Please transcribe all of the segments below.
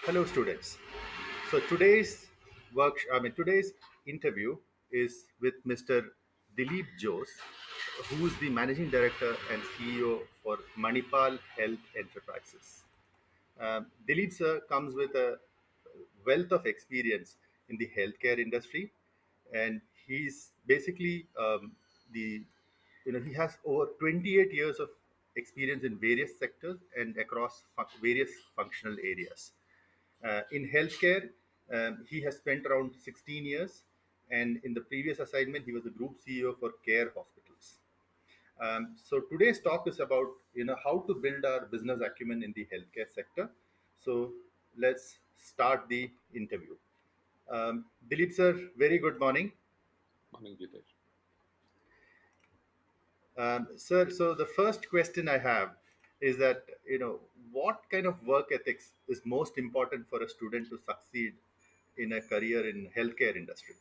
Hello, students. So today's interview is with Mr. Dilip Jose, who is the managing director and CEO for Manipal Health Enterprises. Dilip sir comes with a wealth of experience in the healthcare industry, and he's basically the he has over 28 years of experience in various sectors and across various functional areas. In healthcare, he has spent around 16 years, and in the previous assignment, he was the group CEO for Care Hospitals. So today's talk is about how to build our business acumen in the healthcare sector. So let's start the interview. Dilip sir, very good morning. Morning, Jitesh. Sir, so the first question I have is that what kind of work ethics is most important for a student to succeed in a career in healthcare industry?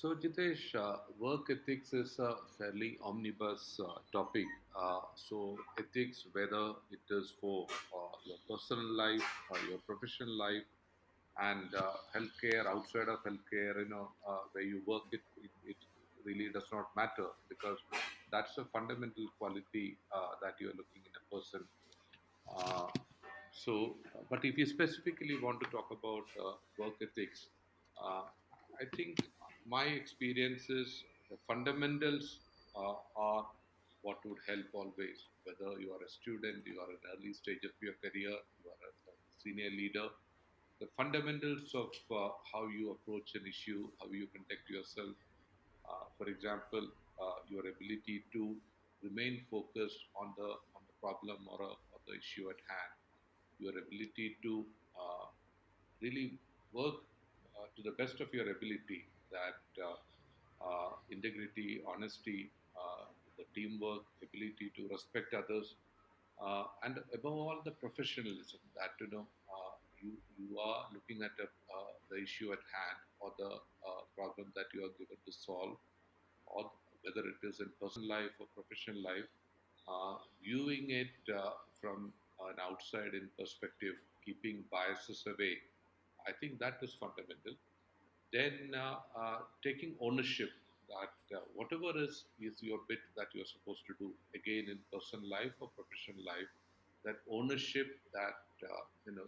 Jitesh, work ethics is a fairly omnibus topic. Ethics, whether it is for your personal life or your professional life, and healthcare, outside of healthcare, where you work, it really does not matter because that's a fundamental quality that you're looking in a person. Uh, but if you specifically want to talk about work ethics, uh, I think my experience is the fundamentals are what would help always. Whether you are a student, you are in early stage of your career, you are a senior leader, the fundamentals of how you approach an issue, how you conduct yourself, for example, your ability to remain focused on the problem or the issue at hand, your ability to really work to the best of your ability, that integrity, honesty, the teamwork, ability to respect others, and above all, the professionalism that you are looking at the issue at hand or the problem that you are given to solve, or whether it is in personal life or professional life, viewing it from an outside in perspective, keeping biases away. I think that is fundamental. Then taking ownership that whatever is your bit that you're supposed to do, again in personal life or professional life, that ownership that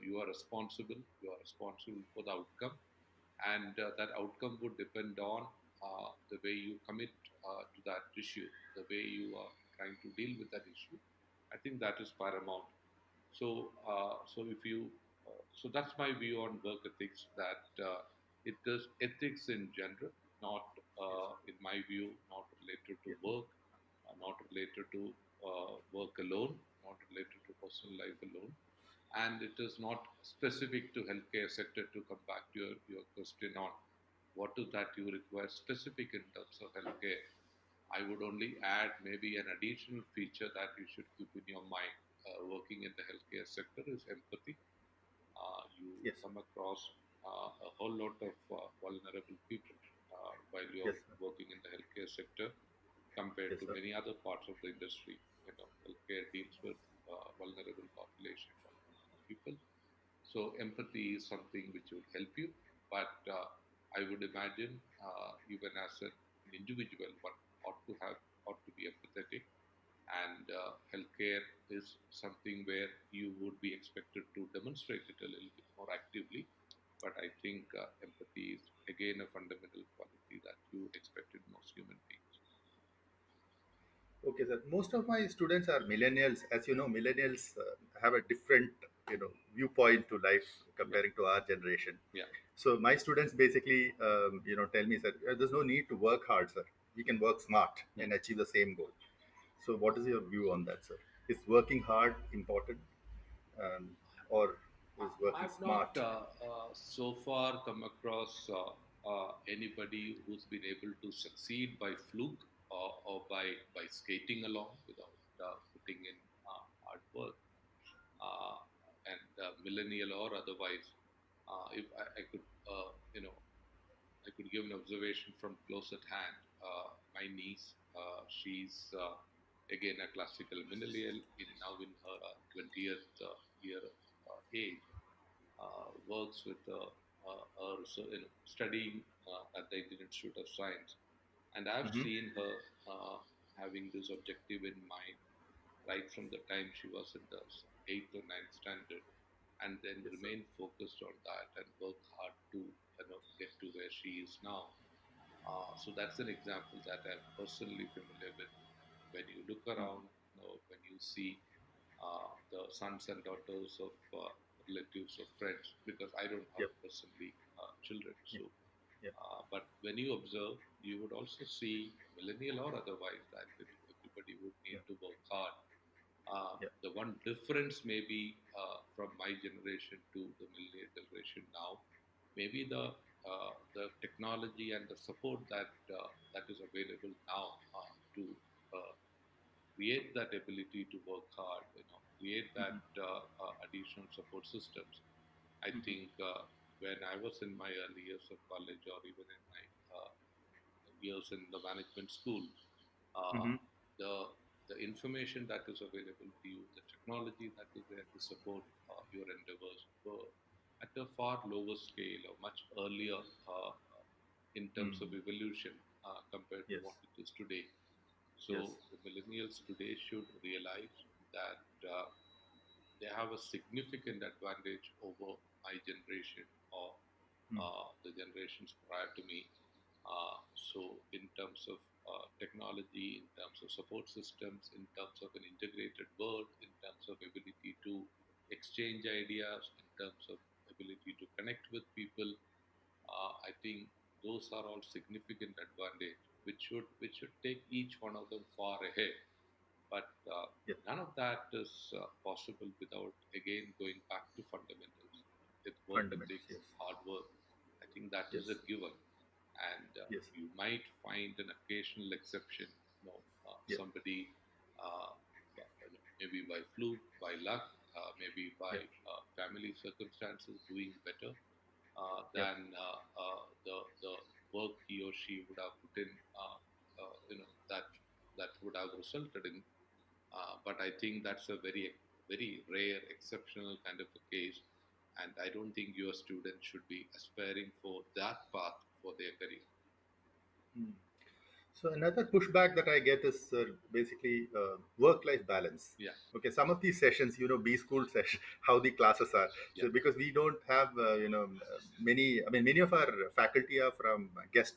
you are responsible for the outcome, and that outcome would depend on the way you commit to that issue, the way you are trying to deal with that issue. I think that is paramount. So that's my view on work ethics. That it is ethics in general, not in my view, not related to Yeah. work, not related to work alone, not related to personal life alone, and it is not specific to healthcare sector. To come back to your question on what is that you require specific in terms of healthcare, I would only add maybe an additional feature that you should keep in your mind. Working in the healthcare sector is empathy. You Yes. come across a whole lot of vulnerable people while Yes, you're sir. working in the healthcare sector compared Yes, to sir. many other parts of the industry. Healthcare deals with vulnerable population, vulnerable people. So empathy is something which would help you. But I would imagine, even as an individual, one ought to have ought to be empathetic, and healthcare is something where you would be expected to demonstrate it a little bit more actively. But I think empathy is again a fundamental quality that you expect in most human beings. Okay, sir. Most of my students are millennials. As you know, millennials have a different, viewpoint to life Yeah, comparing to our generation. yeah. So my students basically, tell me, sir, there's no need to work hard, sir. We can work smart Hmm. and achieve the same goal. So what is your view on that, sir? Is working hard important, or is working I've not smart? so far come across anybody who's been able to succeed by fluke or by skating along without putting in hard work, uh, and millennial or otherwise. If I could, I could give an observation from close at hand. My niece, she's again a classical millennial in now in her 20th year age works with her, so, studying at the Indian Institute of Science, and I've Mm-hmm. seen her having this objective in mind right from the time she was in the eighth or ninth standard, and then Yes, sir. remain focused on that and work hard to get to where she is now. So that's an example that I'm personally familiar with. When you look Mm-hmm. around, when you see the sons and daughters of relatives of friends, because I don't have Yep. personally children. Yeah. So, Yeah. but when you observe, you would also see millennial or otherwise that everybody would need Yeah. to work hard. Yeah. The one difference maybe from my generation to the millennial generation now, maybe the technology and the support that is available now to uh, create that ability to work hard, create that Mm-hmm. additional support systems. I Mm-hmm. think when I was in my early years of college or even in my years in the management school, uh, Mm-hmm. the the information that is available to you, the technology that is there to support your endeavors were at a far lower scale or much earlier in terms of Mm. evolution compared to Yes. what it is today. Yes. So the millennials today should realize that they have a significant advantage over my generation or Mm. the generations prior to me. So, in terms of technology, in terms of support systems, in terms of an integrated world, in terms of ability to exchange ideas, in terms of ability to connect with people, I think those are all significant advantage which should take each one of them far ahead. But Yeah. none of that is possible without again going back to fundamentals. With work Fundamentals. ethics, Yes. hard work, I think that Yes. is a given. And Yes. you might find an occasional exception, Yeah. somebody maybe by fluke, by luck, maybe by Yeah. family circumstances doing better Yep. than the work he or she would have put in, that would have resulted in. But I think that's a very rare, exceptional kind of a case, and I don't think your students should be aspiring for that path for their career. Mm. So another pushback that I get is basically work-life balance. Yeah, Okay, some of these sessions, B school session, how the classes are. yeah, So because we don't have, many. I mean, many of our faculty are from guest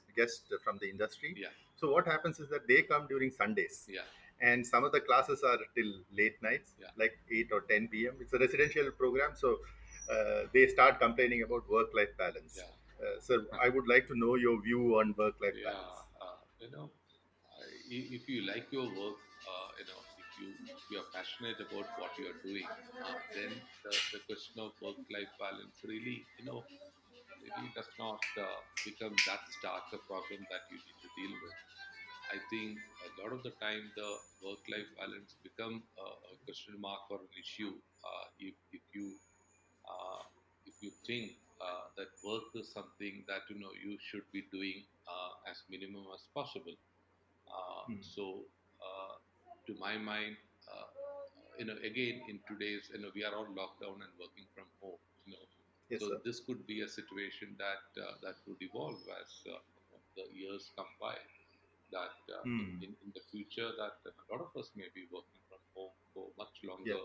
from the industry. yeah, So what happens is that they come during Sundays, yeah, and some of the classes are till late nights, yeah, like 8 or 10 p.m. It's a residential program, so they start complaining about work-life balance. yeah. So I would like to know your view on work-life Yeah, balance. if you like your work, if you are passionate about what you are doing, then the question of work-life balance really does not become that stark a problem that you need to deal with. I think a lot of the time the work-life balance become a question mark or an issue uh, if you think that work is something that you should be doing as minimum as possible. Hmm. So, to my mind, uh, again in today's, we are all locked down and working from home. Yes, So sir. this could be a situation that would evolve as the years come by. That Hmm. in the future, that a lot of us may be working from home for much Yeah. longer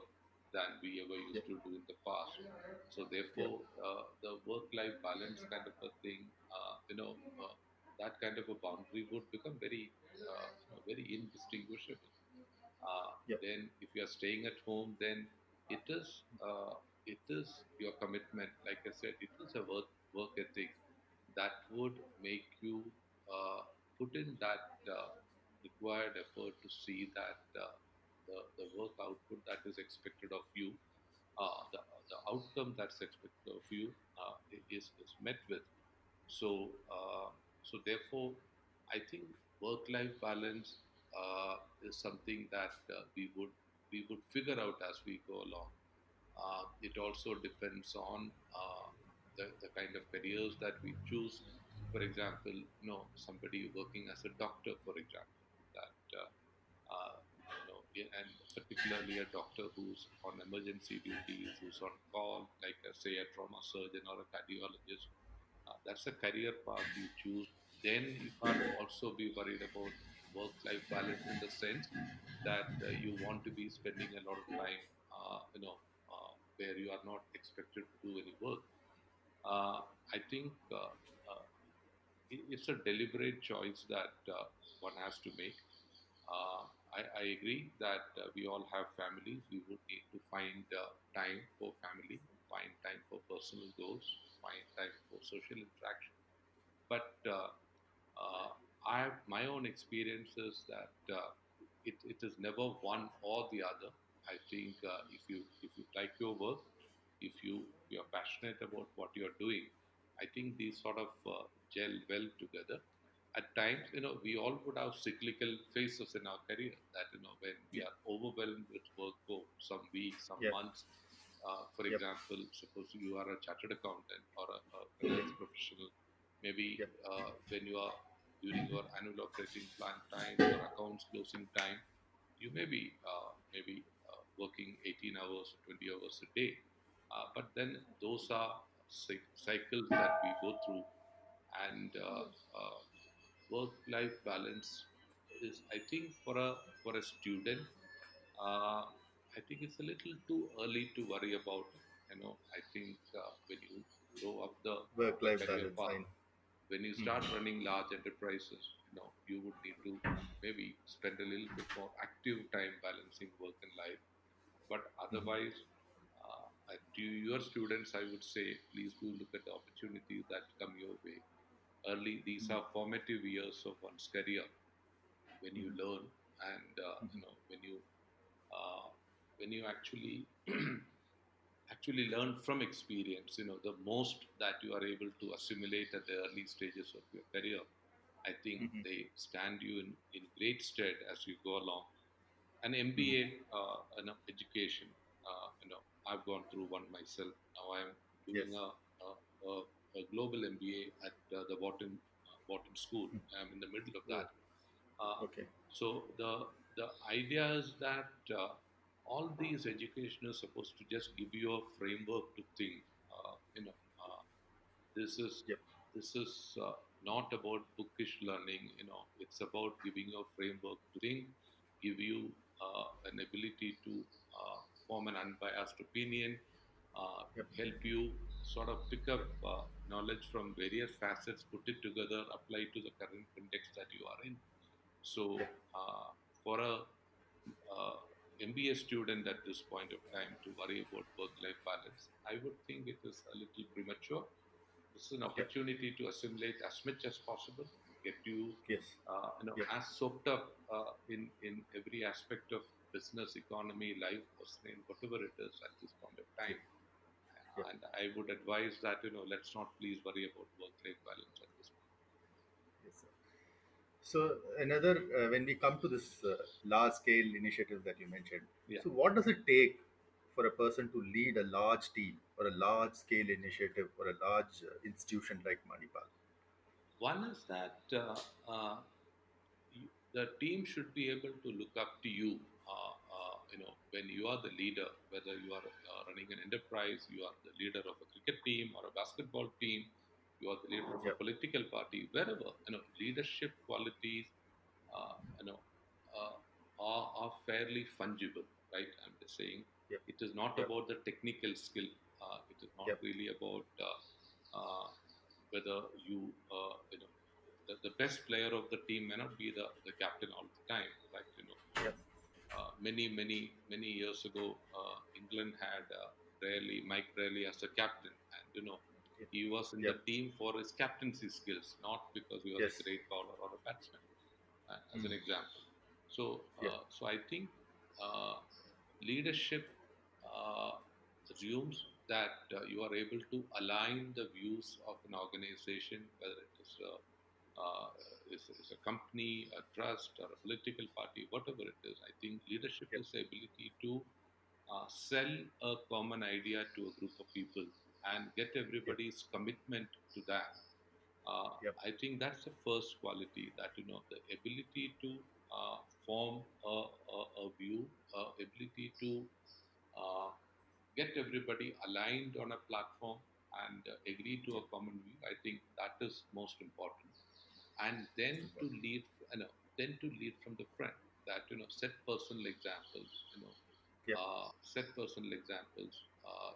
than we ever Yeah. used to do in the past. So Yeah. therefore, the work-life balance kind of a thing, that kind of a boundary would become very indistinguishable. Uh, Yeah. then, if you are staying at home, then it is it is your commitment. Like I said, it is a work ethic that would make you put in that required effort to see that the work output that is expected of you, the outcome that's expected of you, is met with. So, therefore, I think work-life balance is something that we would figure out as we go along. It also depends on the kind of careers that we choose. For example, somebody working as a doctor, for example, that yeah, and particularly a doctor who's on emergency duties, who's on call, like say a trauma surgeon or a cardiologist. That's a career path you choose. Then you can't also be worried about work-life balance in the sense that you want to be spending a lot of time, where you are not expected to do any work. I think it's a deliberate choice that one has to make. I agree that we all have families. We would need to find time for family, find time for personal goals, find time for social interaction. But uh, I have my own experiences that it is never one or the other. I think if you like your work, if you are passionate about what you are doing, I think these sort of gel well together. At times, we all would have cyclical phases in our career that when we Yep. are overwhelmed with work for some weeks, some Yep. months. For Yep. example, suppose you are a chartered accountant or a Yep. finance professional. Maybe Yep. when you are during your annual operating plan time or accounts closing time, you may be working 18 hours or 20 hours a day. But then those are cycles that we go through, and work-life balance is, I think, for a student, uh, I think it's a little too early to worry about it. I think when you grow up the Work-life career balance. path, I know. when you start Mhm. running large enterprises, you would need to maybe spend a little bit more active time balancing work and life. But Mhm. otherwise, to your students, I would say, please do look at the opportunities that come your way early. These Mhm. are formative years of one's career when you Mhm. learn, and Mhm. uh, when you actually actually learn from experience. The most that you are able to assimilate at the early stages of your career, I think Mhm. they stand you in great stead as you go along. An Mhm. MBA, education, I've gone through one myself. Now I'm Yes. doing a global MBA at the Wharton School. Mhm. I'm in the middle of Oh, that. Uh, okay. so the idea is that all these education is supposed to just give you a framework to think. Uh, you know, uh, this is Yep. this is not about bookish learning. It's about giving you a framework to think, give you an ability to form an unbiased opinion, Yep. help you sort of pick up knowledge from various facets, put it together, apply it to the current context that you are in. So, Yep. for a MBA student at this point of time to worry about work-life balance, I would think it is a little premature. This is an Yep. opportunity to assimilate as much as possible, get you, Yes. Yep. as soaked up in every aspect of business, economy, life, personal, whatever it is at this point of Yep. time. Yep. And I would advise that let's not please worry about work-life balance at this point. Yes, sir. So another, when we come to this large scale initiative that you mentioned, Yeah. so what does it take for a person to lead a large team or a large scale initiative or a large institution like Manipal? One is that the team should be able to look up to you. When you are the leader, whether you are running an enterprise, you are the leader of a cricket team or a basketball team, you are the leader of a Yep. political party, wherever, leadership qualities, uh, you know, uh, are fairly fungible, right? I'm just saying Yep. it is not Yep. about the technical skill. It is not Yep. really about whether the best player of the team may not be the captain all the time, right? Yep. Many years ago, England had Mike Rayleigh as a captain, and Yep. he was in the Yep. team for his captaincy skills, not because he was a Yes. great bowler or a batsman, as an Mm. example. So, Yep. I think uh, leadership uh, assumes that you are able to align the views of an organization, whether it uh, is a company, a trust, or a political party, whatever it is. I think leadership Yep. is the ability to sell a common idea to a group of people and get Yep. everybody's commitment to that. Uh, Yep. I think that's the first quality, that the ability to form a view, ability to uh, get everybody aligned on a platform and agree to Yep. a common view. I think that is most important. And then to Important. lead, then to lead from the front. That set personal examples. Yep. Set personal examples.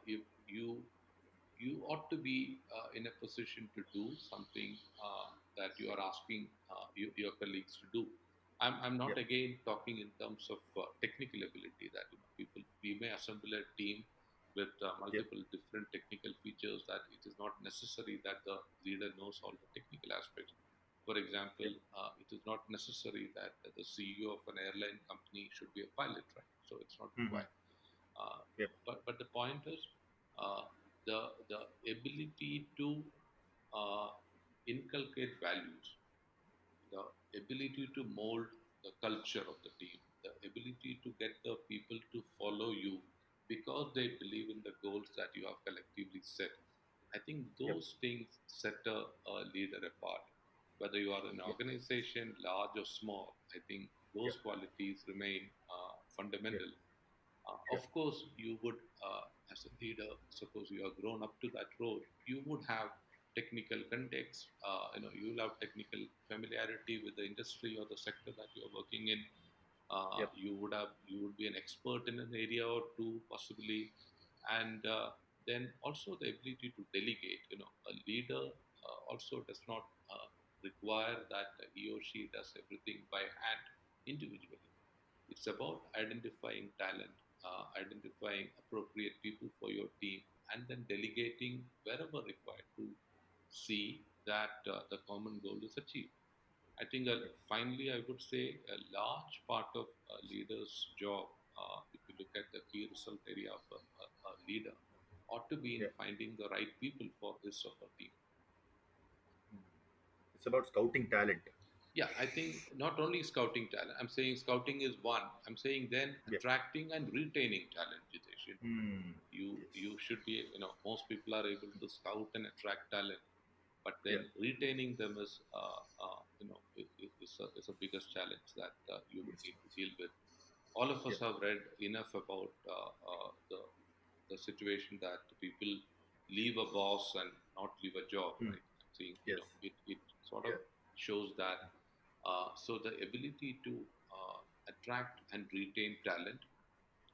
If you ought to be in a position to do something that you are asking your colleagues to do. I'm not Yep. again talking in terms of technical ability, that people, we may assemble a team with Yep. multiple different technical features, that it is not necessary that the leader knows all the technical aspects. For example, Yep. it is not necessary that the CEO of an airline company should be a pilot, right? So it's not Mm-hmm. required. uh, Yep. but the point is, uh, the ability to uh, inculcate values, the ability to mold the culture of the team, the ability to get the people to follow you because they believe in the goals that you have collectively set. I think Yep. those things set a leader apart. Whether you are an Yep. organization, large or small, I think Yep. those qualities remain Yep. fundamental. Of Yep. course, you would, as a leader, suppose you have grown up to that role, you would have technical context. You will have technical familiarity with the industry or the sector that you are working in. Yep. You would be an expert in an area or two, possibly, and then also the ability to delegate. A leader also does not require that he or she does everything by hand individually. It's about identifying talent, identifying appropriate people for your team, and then delegating wherever required to see that the common goal is achieved. I think Yep. finally, I would say a large part of a leader's job, if you look at the key result area of a leader, ought to be in Yep. finding the right people for his or her team. It's about scouting talent. Yeah, I think not only scouting talent. I'm saying scouting is one. I'm saying then Yep. attracting and retaining talent, Jitesh. Hmm. You Yes. should be, most people are able to scout and attract talent, but Yep. then retaining them is a biggest challenge that you would Yes. need to deal with. All of us Yep. have read enough about the situation that people leave a boss and not leave a job, Hmm. right? I'm saying, Yes. it sort of Yeah. shows that. So the ability to attract and retain talent,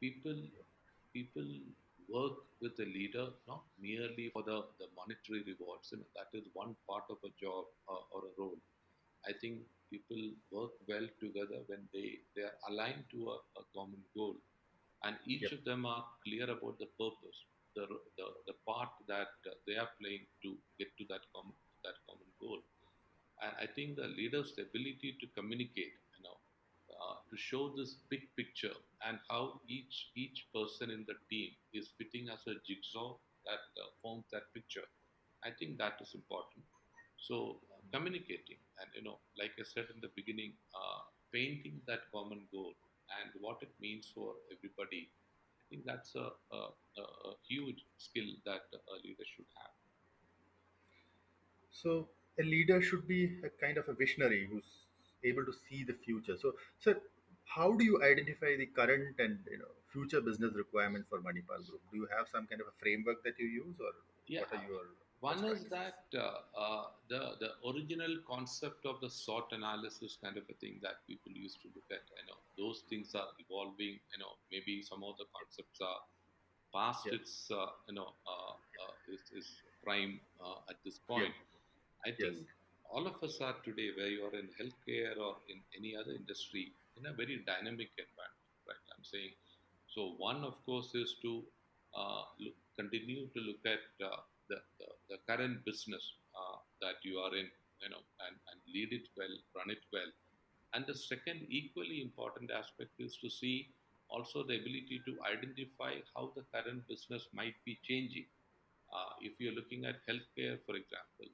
people people work with the leader not merely for the monetary rewards. That is one part of a job or a role. I think people work well together when they are aligned to a common goal, and each Yep. of them are clear about the purpose, the part that they are playing to get to that common goal. And I think the leader's ability to communicate, to show this big picture and how each person in the team is fitting as a jigsaw that forms that picture. I think that is important. So communicating, and like I said in the beginning, painting that common goal and what it means for everybody. I think that's a huge skill that a leader should have. So a leader should be a kind of a visionary who's able to see the future. So, sir, how do you identify the current and future business requirement for Manipal Group? Do you have some kind of a framework that you use, or Yeah, what are your one best is practices? that the original concept of the SWOT analysis kind of a thing that people used to look at. Those things are evolving. Maybe some of the concepts are past Yep. its is prime at this Yep. point. I Yes. think all of us are today, where you are in healthcare or in any other industry, in a very dynamic environment, right? I'm saying, so one, of course, is to continue to look at the current business that you are in, and lead it well, run it well. And the second equally important aspect is to see also the ability to identify how the current business might be changing. If you're looking at healthcare, for example,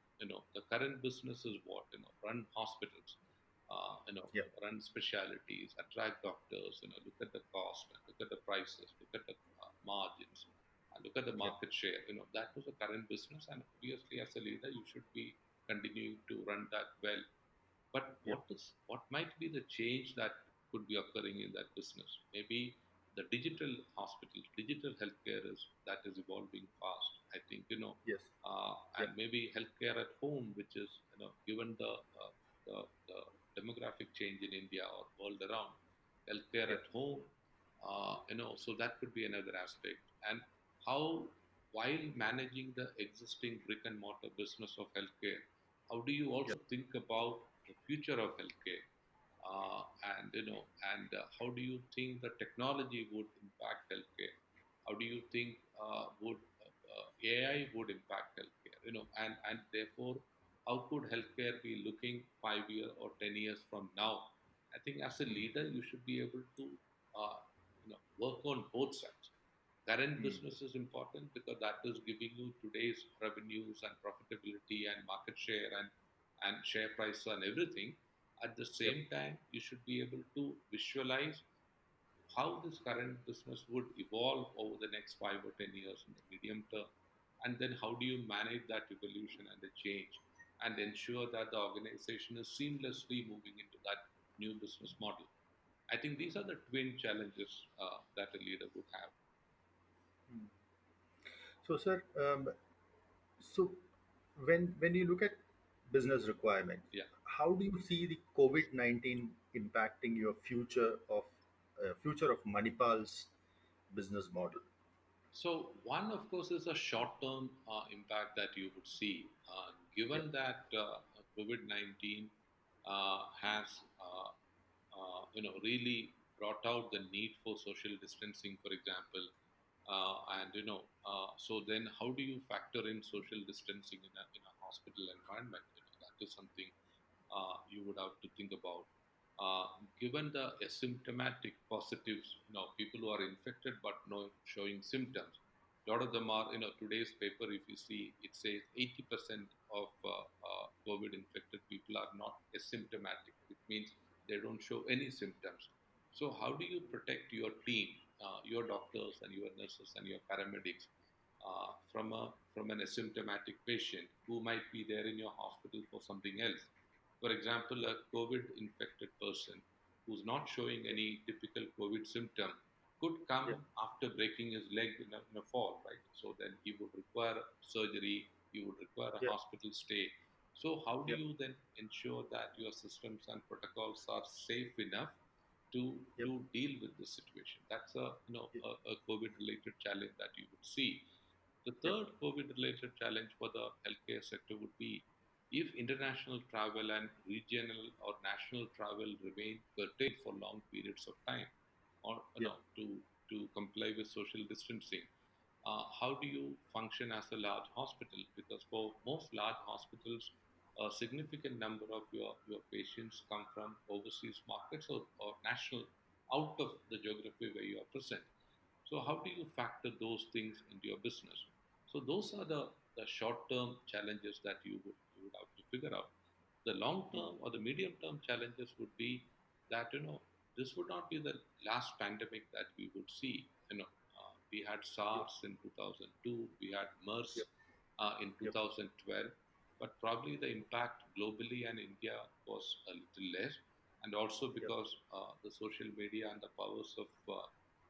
the current business is what, run hospitals, Yep. run specialities, attract doctors, look at the cost, look at the prices, look at the margins, and look at the Yep. market share. That was the current business, and obviously, as a leader, you should be. continuing to run that well. But Yep. what might be the change that could be occurring in that business? Maybe the digital hospitals, digital healthcare is that is evolving fast. I think Yes. and Yep. maybe healthcare at home, which is given the demographic change in India or world around, healthcare Yep. at home, so that could be another aspect. And how, while managing the existing brick and mortar business of healthcare, how do you Yep. also think about the future of healthcare? And how do you think the technology would impact healthcare? How do you think would AI would impact healthcare? And therefore, how could healthcare be looking 5 years or 10 years from now? I think as a Mm. leader, you should be able to work on both sides. Current Mm. business is important because that is giving you today's revenues and profitability and market share and share price and everything. At the Yep. same time, you should be able to visualize how this current business would evolve over the next 5 or 10 years in the medium term. And then how do you manage that evolution and the change and ensure that the organization is seamlessly moving into that new business model? I think these are the twin challenges that a leader would have. Mm. So, sir, so when you look at business requirements, Yeah. how do you see the COVID-19 impacting your future of Manipal's business model? So one, of course, is a short-term impact that you would see, Yep. given that COVID-19 has, really brought out the need for social distancing, for example, and so then how do you factor in social distancing in a hospital environment? That is something you would have to think about. Uh, Given the asymptomatic positives, people who are infected but no showing symptoms. A lot of them are, today's paper, if you see, it says 80% of COVID infected people are not asymptomatic, which means they don't show any symptoms. So, how do you protect your team, your doctors and your nurses and your paramedics from an asymptomatic patient who might be there in your hospital for something else? For example, a COVID infected person who's not showing any typical COVID symptom could Yep. come after breaking his leg in a fall, right? So then he would require surgery, he would require a Yep. hospital stay. So, how do Yep. you then ensure that your systems and protocols are safe enough to Yep. deal with this situation? That's Yep. a COVID related challenge that you would see. The Yep. third COVID related challenge for the healthcare sector would be if international travel and regional or national travel remain curtailed for long periods of time, or Yep. to comply with social distancing. How do you function as a large hospital? Because for most large hospitals, a significant number of your patients come from overseas markets or national out of the geography where you are present. So how do you factor those things into your business? So those are the short-term challenges that you would have to figure out. The long-term or the medium-term challenges would be that this would not be the last pandemic that we would see. We had Yep. SARS in 2002, we had MERS Yep. in Yep. 2012, but probably the impact globally and India was a little less, and also Yep. because the social media and the powers of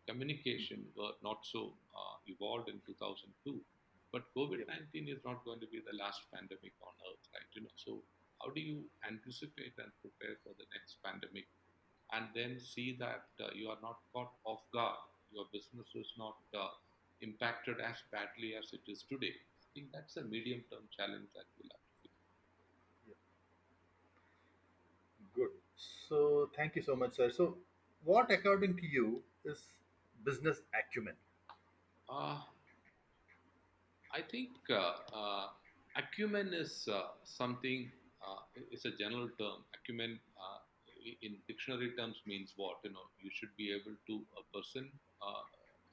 communication were not so evolved in 2002. But COVID Yep. 19 is not going to be the last pandemic on earth, right? So, how do you anticipate and prepare for the next pandemic and then see that you are not caught off guard? Your business is not impacted as badly as it is today. I think that's a medium term challenge that we'll have to figure. Yep. Good. So, thank you so much, sir. So, what, according to you, is business acumen? I think acumen is something. It's a general term. Acumen, in dictionary terms, means what? You should be able to a person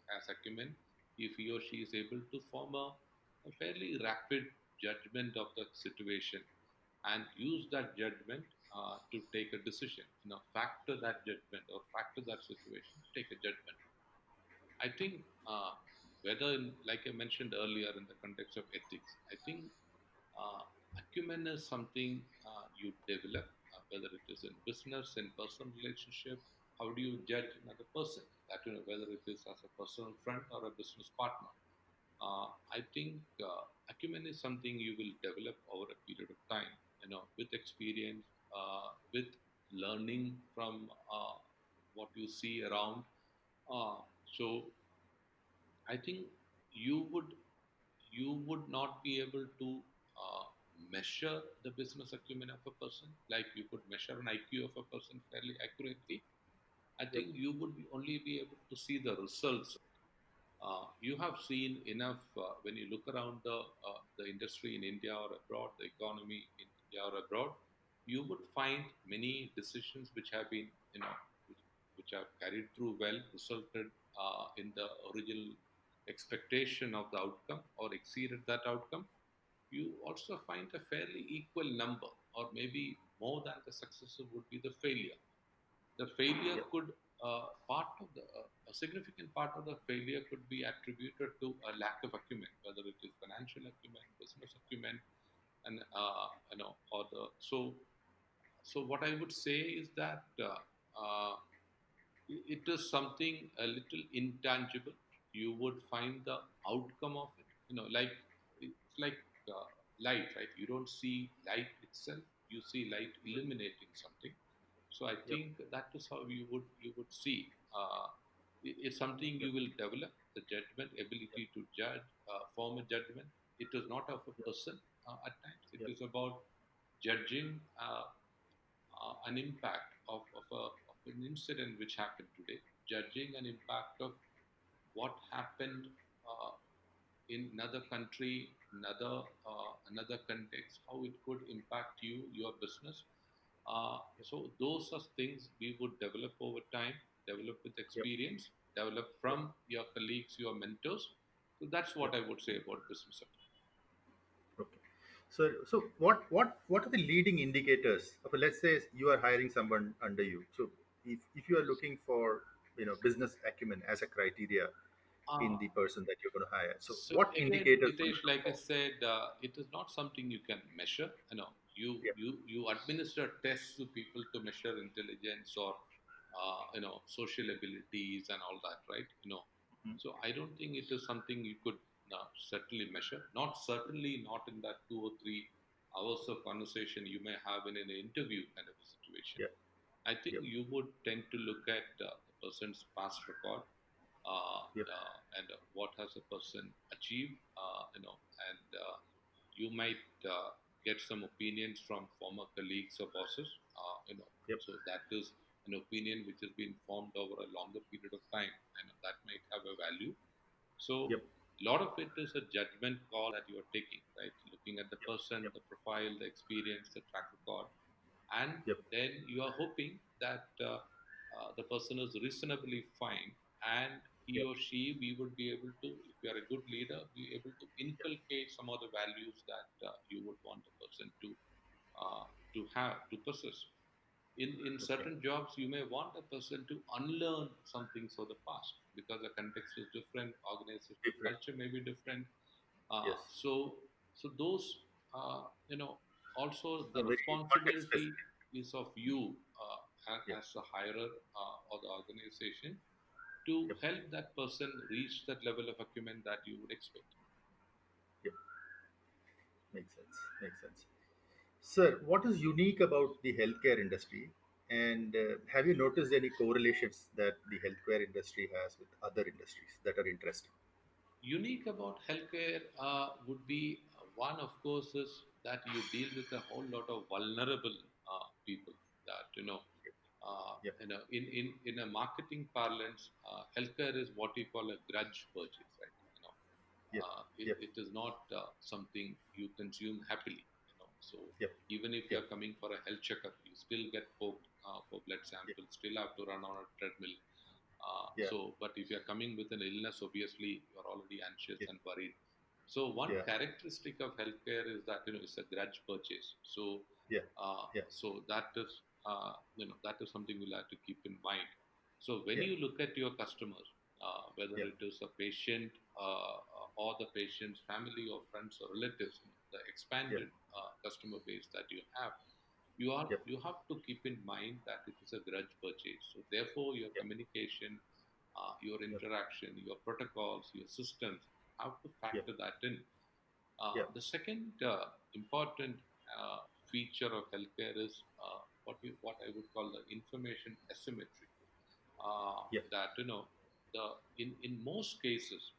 has acumen if he or she is able to form a fairly rapid judgment of the situation and use that judgment to take a decision. Factor that judgment or factor that situation to take a judgment. I think whether, like I mentioned earlier, in the context of ethics, I think Acumen is something you develop, whether it is in business, in personal relationship. How do you judge another person? That whether it is as a personal friend or a business partner. I think acumen is something you will develop over a period of time. With experience, with learning from what you see around. So I think you would you would not be able to uh, measure the business acumen of a person like you could measure an IQ of a person fairly accurately. I Yep. think you would only be able to see the results. You have seen enough when you look around the industry in India or abroad, the economy in India or abroad. You would find many decisions which have been, which, which have carried through well, resulted in the original expectation of the outcome or exceeded that outcome. You also find a fairly equal number, or maybe more than the success would be the failure. The failure Yep. could part of the a significant part of the failure could be attributed to a lack of acumen, whether it is financial acumen, business acumen, and or the so what I would say is that it is something a little intangible. You would find the outcome of it. Like it's like light, right? You don't see light itself. You see light illuminating something. So I Yep. think that is how you would see. It's something Yep. you will develop the judgment ability to judge, form a judgment. It is not of a Yep. person at times. It Yep. is about judging an impact of an incident which happened today, judging an impact of what happened uh, in another country, another context, how it could impact you, your business. Yep. So those are things we would develop over time, develop with Yep. experience, develop Yep. from your colleagues, your mentors. So that's Yep. what I would say about business. Okay. So what are the leading indicators of, let's say you are hiring someone under you. So if you are looking for business acumen as a criteria in Uh, the person that you're going to hire, so So what again, indicators would you Hitesh, look like I for? said, it is not something you can measure. Yeah. You administer tests to people to measure intelligence or social abilities and all that, right? Mhm. So I don't think it is something you could certainly measure. Not certainly not in that 2 or 3 hours of conversation you may have in an interview kind of a situation. Yeah. I think Yep. you would tend to look at the person's past record, Yep. and what has a person achieved, and you might get some opinions from former colleagues or bosses, Yep. so that is an opinion which has been formed over a longer period of time, and that might have a value. So Yep. a lot of it is a judgment call that you are taking, right? Looking at the Yep. person, Yep. the profile, the experience, the track record, and Yep. then you are hoping that the person is reasonably fine, and he Yep. or she, we would be able to, if you are a good leader, be able to Yep. inculcate some of the values that you would want the person uh, to have, to possess. In Okay. certain jobs, you may want a person to unlearn some things of the past because the context is different, organizational Different. culture may be different. Yes. So those, uh, you know, also A the very context responsibility specific. is of Mm. you Yep. as a hirer or the organization to Yep. help that person reach that level of acumen that you would expect. Yep. Makes sense. Makes sense. Sir, what is unique about the healthcare industry? And have you noticed any correlations that the healthcare industry has with other industries that are interesting? Unique about healthcare would be one, of course, is that you deal with a whole lot of vulnerable people. That Yep. in a marketing parlance, healthcare is what we call a grudge purchase, right? Yep. It, Yep. it is not something you consume happily. So Yep. even if you Yep. are coming for a health checkup, you still get poked for blood Yep. samples, still have to run on a treadmill. Yeah. But if you're coming with an illness, obviously you're already anxious Yeah. and worried. So one Yeah. characteristic of healthcare is that it's a grudge purchase. Yeah. Yeah. So that is something we'll have to keep in mind. So when Yeah. you look at your customers, whether Yeah. it is a patient or the patient's family or friends or relatives, the Yep. expanded customer base that you have, you are Yep. you have to keep in mind that it is a grudge purchase. So therefore, your Yep. communication, your Yep. interaction, your protocols, your systems have to Yep. factor that in. Yep. The second important feature of healthcare is what I would call the information asymmetry. Yep. That the in most cases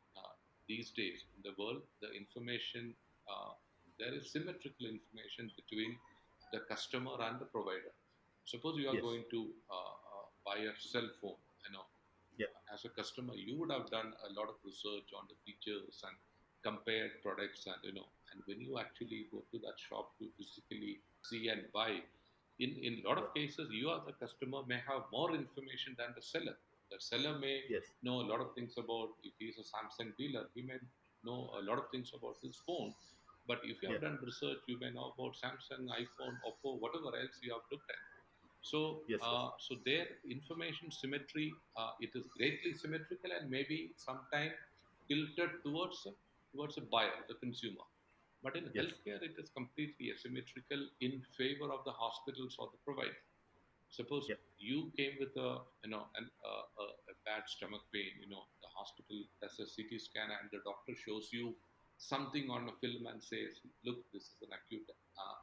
these days in the world, the information uh, there is symmetrical information between the customer and the provider. Suppose you are Yes. going to buy a cell phone, you know, Yep. as a customer, you would have done a lot of research on the features and compared products, and and when you actually go to that shop to physically see and buy, in a lot Yep. of cases, you are the customer may have more information than the seller. The seller may Yes. know a lot of things about, if he is a Samsung dealer, he may know a lot of things about his phone. But if you have Yep. done research, you may know about Samsung, iPhone, Oppo, whatever else you have looked at. So, Yes. Yes. so their information symmetry, it is greatly symmetrical and maybe sometime tilted towards a buyer, the consumer. But in Yes. healthcare, it is completely asymmetrical in favor of the hospitals or the provider. Suppose Yep. you came with a bad stomach pain, the hospital does a CT scan and the doctor shows you something on a film and says, look, this is an acute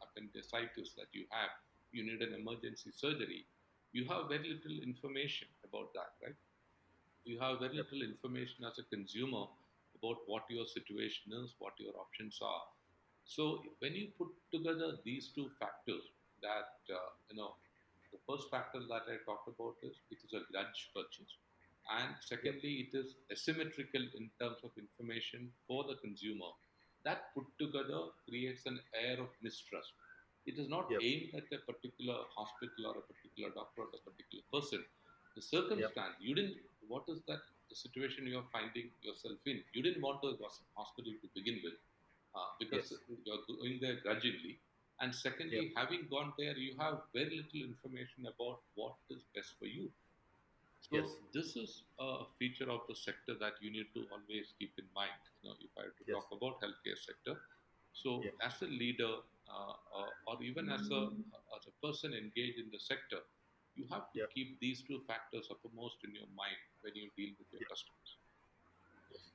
appendicitis that you have. You need an emergency surgery. You have very little information about that, right? You have very Yep. little information as a consumer about what your situation is, what your options are. So when you put together these two factors, that the first factor that I talked about is it is a grudge purchase, and Yep. secondly, it is asymmetrical in terms of information for the consumer. That put together creates an air of mistrust. It is not Yep. aimed at a particular hospital or a particular doctor or a particular person. The Yep. circumstance, you didn't, what is that, the situation you are finding yourself in? You didn't want to go to hospital to begin with, because Yes. you're going there grudgingly. And Yep. secondly, having gone there, you have very little information about what is best for you. Yes. So this is a feature of the sector that you need to always keep in mind. If I have to Yes. talk about healthcare sector, so Yep. as a leader, or even as a person engaged in the sector, you have to Yep. keep these two factors uppermost in your mind when you deal with your Yep. customers. Yes.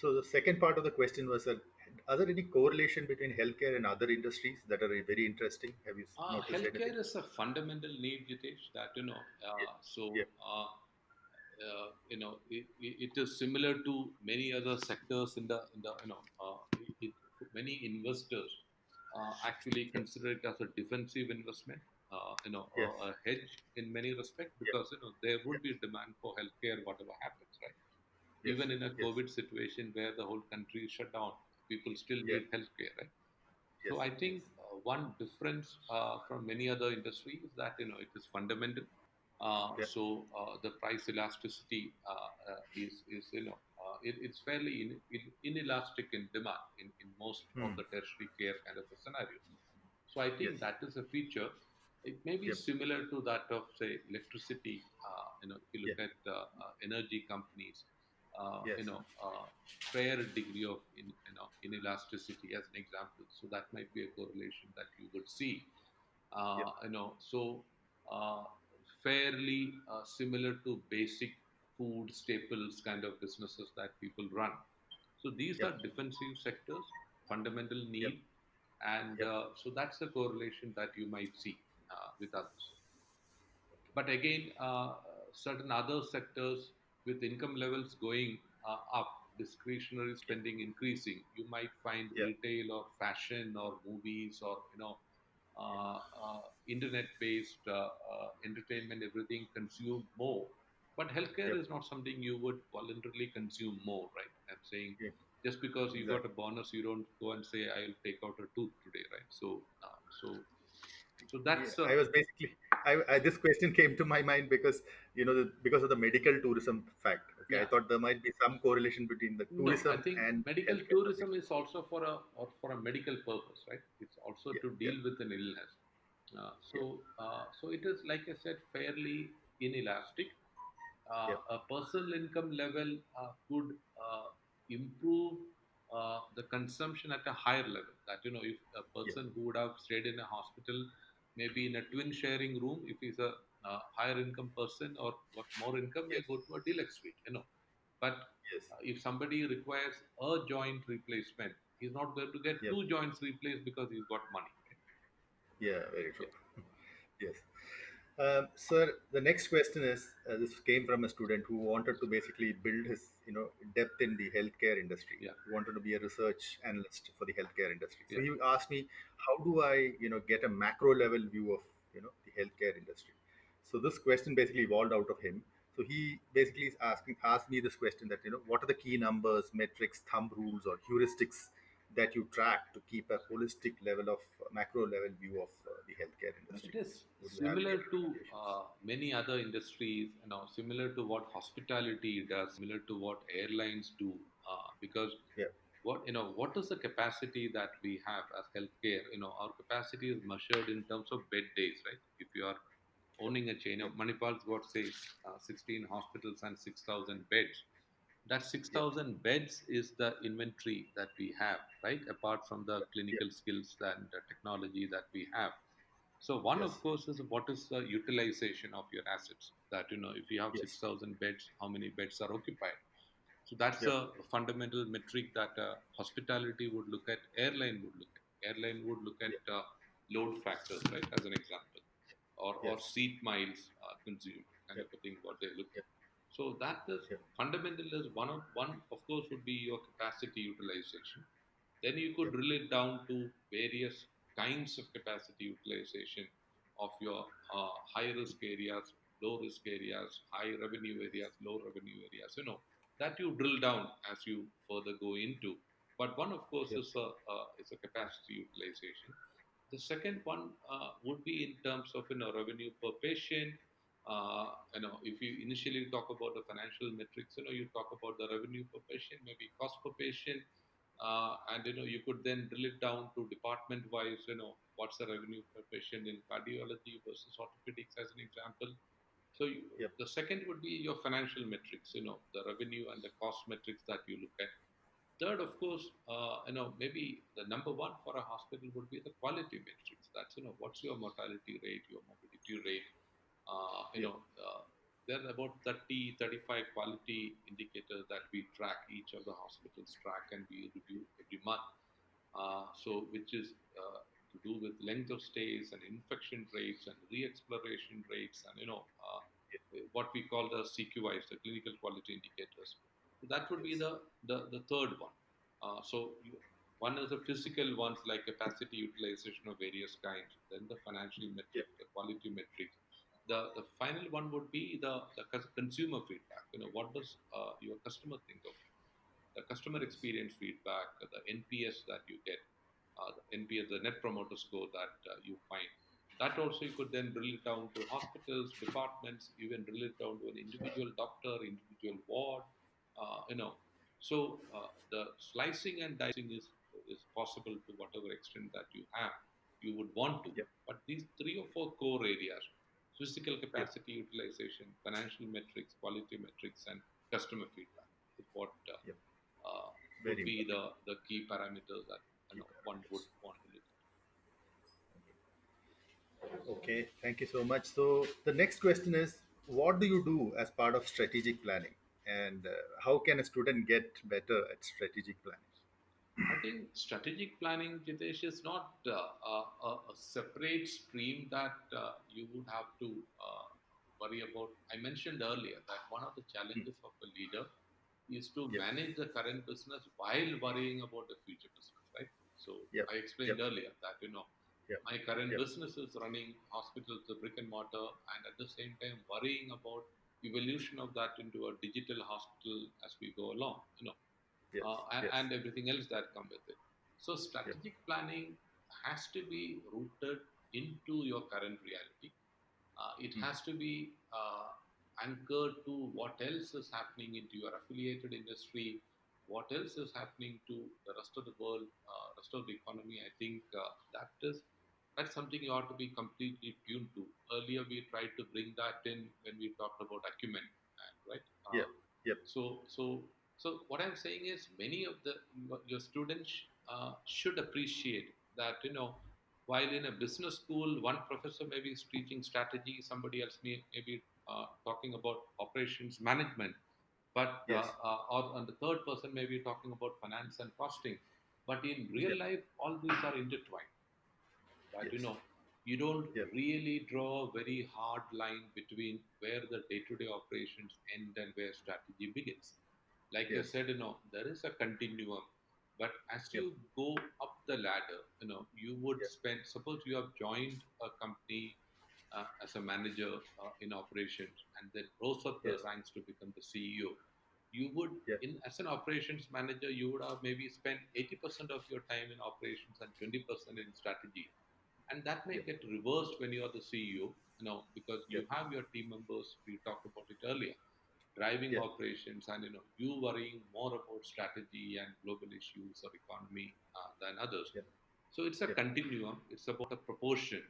So the second part of the question was, are there any correlation between healthcare and other industries that are very interesting? Have you noticed anything? Healthcare is a fundamental need, Jitesh. That Yep. so Yep. it is similar to many other sectors in the it, many investors actually Yep. consider it as a defensive investment, Yes. a hedge in many respects, Yep. because there would Yep. be demand for healthcare whatever happens, right? Yes. Even in a Yes. COVID situation where the whole country is shut down, people still Yes. need healthcare, right? Yes. So I Yes. think one difference from many other industries is that it is fundamental. Yep. The price elasticity is it's fairly inelastic in demand in most of Hmm. the tertiary care kind of a scenario. So I Yes. think that is a feature. It may be Yep. similar to that of, say, electricity. If you Yeah. look at energy companies, Yes. fair degree of inelasticity as an example. So that might be a correlation that you would see. Yep. So uh, fairly similar to basic food staples kind of businesses that people run. So these Yep. are defensive sectors, fundamental Yep. need, and Yep. so that's the correlation that you might see with others. But again, certain other sectors with income levels going up, discretionary Yep. spending increasing, you might find Yep. retail or fashion or movies or internet-based entertainment, everything consumed more. But healthcare Yep. is not something you would voluntarily consume more, right? I'm saying Yeah. just because you got Exactly. a bonus, you don't go and say, "I'll take out a tooth today," right? So Yeah, that's a I was basically, this question came to my mind because because of the medical tourism fact. Okay, I yeah. thought there might be some correlation between the No, I tourism think and medical healthcare. Something. tourism is also for a medical purpose, right? It's also Yeah, to yeah, deal with an illness. yeah, So it is, like I said, fairly inelastic. yeah, A personal income level could improve the consumption at a higher level. That if a yeah, person who would have stayed in a hospital, maybe in a twin sharing room, if he's a higher income person or got more income, may yes, go to a deluxe suite. But yes, if somebody requires a joint replacement, he's not going to get yeah, two joints replaced because he's got money. Right? yeah, very Yeah, true. Yes. Sir, the next question is this came from a student who wanted to basically build his depth in the healthcare industry. yeah, He wanted to be a research analyst for the healthcare industry. So yeah. he asked me, how do I get a macro level view of the healthcare industry? So this question basically evolved out of him. So he basically is asked me this question that what are the key numbers, metrics, thumb rules, or heuristics that you track to keep a holistic level of macro level view of the healthcare It industry? is Would you have any similar to recommendations? many other industries, similar to what hospitality does, similar to what airlines do, because Yeah, what is the capacity that we have as healthcare? Our capacity is measured in terms of bed days, right? If you are owning a chain yeah, of Manipal's got say 16 hospitals and 6,000 beds. That yeah, 6,000 beds is the inventory that we have, right? Apart from the yeah, clinical skills and the technology that we have. So one, yes, of course, is what is the utilization of your assets. That if you have yes, 6,000 beds, how many beds are occupied? So that's yeah, a fundamental metric that hospitality would look at, airline would look at. Airline would look at yeah, load factors, right, as an example, or yes, seat miles consumed, kind yeah, of a thing. What they look yeah, at. So that is yeah, fundamental. Is one of course would be your capacity utilization. Then you yeah, could drill it down to various kinds of capacity utilization of your high risk areas, low risk areas, high revenue areas, low revenue areas. That you drill down as you further go into. But one, of course, yeah, is a capacity utilization. The second one would be in terms of revenue per patient. If you initially talk about the financial metrics, you talk about the revenue per patient, maybe cost per patient, and you could then drill it down to department wise. What's the revenue per patient in cardiology versus orthopedics, as an example. So yeah, the second would be your financial metrics. The revenue and the cost metrics that you look at. Third, of course, maybe the number one for a hospital would be the quality metrics. That's what's your mortality rate, your morbidity rate. yeah, There are about 30, 35 quality indicators that we track. Each of the hospitals track and we review every month. So which is to do with length of stays and infection rates and re-exploration rates and what we call the CQIs, the clinical quality indicators. So that would be yes, the third one. One is the physical ones like capacity utilization of various kinds, then the financial yeah, metrics, the quality metrics. The final one would be the consumer feedback. What does your customer think of you? The customer yes, experience feedback, the NPS that you get, the NPS, the Net Promoter Score that you find. That also you could then drill it down to hospitals, departments, even drill it down to an individual doctor, individual ward. Uh, you know, the slicing and dicing is possible to whatever extent that you would want to. yeah, But these three or four core areas: physical yeah, capacity utilization, financial metrics, quality metrics, and customer feedback is what yeah. would Very be important. the key parameters that Key one would parameters. want to look Okay, thank you so much. So the next question is, what do you do as part of strategic planning, and how can a student get better at strategic planning? at. I think strategic planning, Jitesh, is not a separate stream that you would have to worry about. I mentioned earlier that one of the Hmm. challenges of a leader is to Yep, manage the current business while worrying about the future business, right? So yep, I yep, explained earlier that yep, my current yep, business is running hospitals, the brick and mortar, and at the same time worrying about evolution of that into a digital hospital as we go along, yes, yes, and everything else that come with it. So yep, strategic planning has to be rooted into your current reality. It hmm, has to be anchored to what else is happening into your affiliated industry, what else is happening to the rest of the world, rest of the economy. I think that's something you ought to be completely tuned to. Earlier, we tried to bring that in when we talked about acumen, right? yep, yep, So So what I'm saying is, many of the your students should appreciate that, while in a business school, one professor maybe is teaching strategy, somebody else may be talking about operations management, but Yes. or and the third person may be talking about finance and costing. But in Yeah. real life, all these are intertwined. That, Yes. you don't Yeah. really draw a very hard line between where the day-to-day operations end and where strategy begins. Like you Yes. said, there is a continuum, but as Yep. you go up the ladder, you would Yep. spend, suppose you have joined a company as a manager in operations, and then rose up the Yes. ranks to become the CEO. You would, Yep. in as an operations manager, you would have maybe spent 80% of your time in operations and 20% in strategy, and that may Yep. get reversed when you are the CEO, because you Yep. have your team members. We talked about it earlier, driving Yep. operations, and you worrying more about strategy and global issues or economy than others. Yep. So it's a Yep. continuum. It's about a proportion.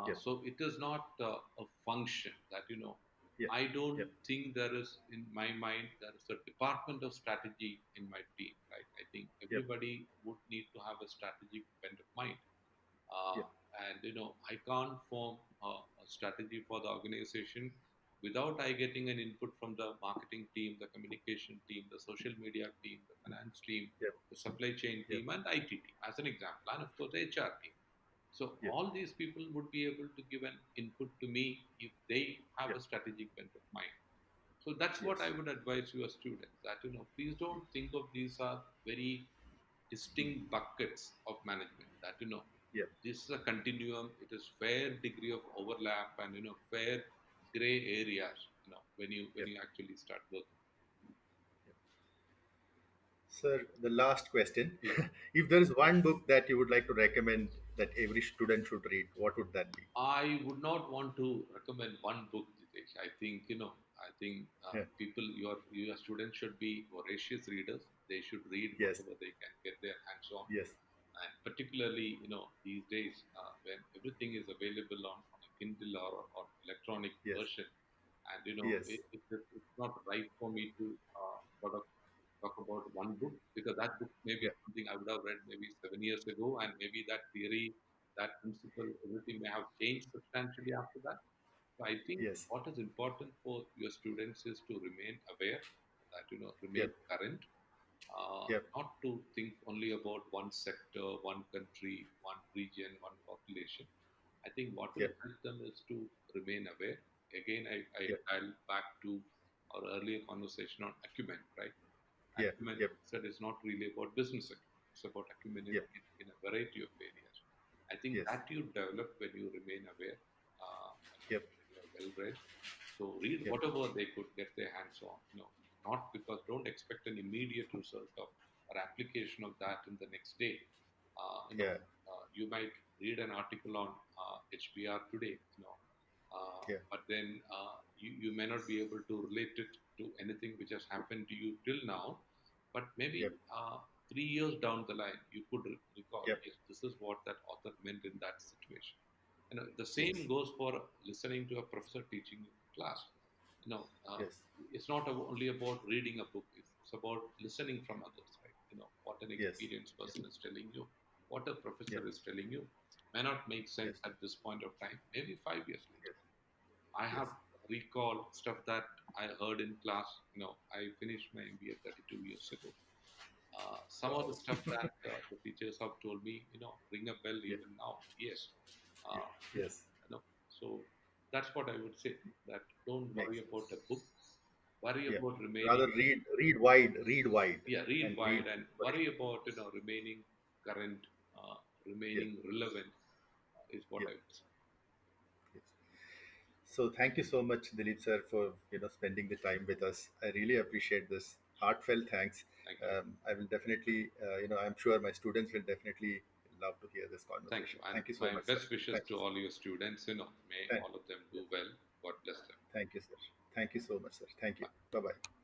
Yep. So it is not a function that Yep. I don't Yep. think there is, in my mind, there is a department of strategy in my team. Right? I think Yep. everybody would need to have a strategic bent of mind, uh, Yep. and I can't form a strategy for the organization without I getting an input from the marketing team, the communication team, the social media team, the finance team, Yep. the supply chain Yep. team, and IT team, as an example, and of course the HR team. So Yep. all these people would be able to give an input to me if they have Yep. a strategic bent of mind. So that's what I Yes. would advise your students, that please don't think of these are very distinct buckets of management. That Yep. this is a continuum. It is fair degree of overlap, and fair gray areas. When Yep. you actually start working. Yep. Sir, the last question. Yeah. If there is one book that you would like to recommend that every student should read, what would that be? I would not want to recommend one book, Jitesh. I think Yeah. your students should be voracious readers. They should read Yes. whatever they can get their hands on, Yes. and particularly these days when everything is available on a Kindle or electronic Yes. version, and Yes. it's not right for me to sort of talk about one book, because that book may be Yeah. something I would have read maybe 7 years ago, and maybe that theory, that principle, everything may have changed substantially after that. So I think Yes. what is important for your students is to remain aware, that remain Yep. current, Yep. not to think only about one sector, one country, one region, one population. I think what will Yep. help them is to remain aware. Again, I Yep. dial back to our earlier conversation on acumen, right? Yep. Acumen, Yep. said, is not really about business acumen. It's about acumen Yep. in a variety of areas. I think Yes. that you develop when you remain aware, Yep. when you are well read. So read Yep. whatever they could get their hands on. Not because, don't expect an immediate result of or application of that in the next day. Yeah. You might read an article on HBR today, Yeah. but then you may not be able to relate it to anything which has happened to you till now. But maybe Yep. 3 years down the line, you could recall, Yep. yes, this is what that author meant in that situation. The same Yes. goes for listening to a professor teaching in class. You know, uh, Yes. it's not only about reading a book; it's about listening from others, right? What an Yes. experienced Yes. person is telling you, what a professor Yep. is telling you, may not make sense Yes. at this point of time. Maybe 5 years later, Yes. I Yes. have recalled stuff that I heard in class. I finished my MBA 32 years ago. Some of the Wow. stuff that the teachers have told me, ring a bell Yeah. even now. Yes. Yeah. Uh, Yes. so that's what I would say. That don't Makes worry about a sense. book. Worry Yeah. about Rather remaining, read wide, yeah, read and read wide, and very. worry about remaining current, Yeah. remaining relevant is what Yeah. I would say. Yes. So thank you so much, Dilip sir, for spending the time with us. I really appreciate this. Heartfelt thanks. Thank you, I will definitely, I'm sure my students will definitely love to hear this thank you, conversation. and Thank you so my much, sir. best wishes Thank to you. all your students. May Thank, all of them yeah. do well. God bless them. Thank you, sir. Thank you so much, sir. Thank you. Bye. Bye bye.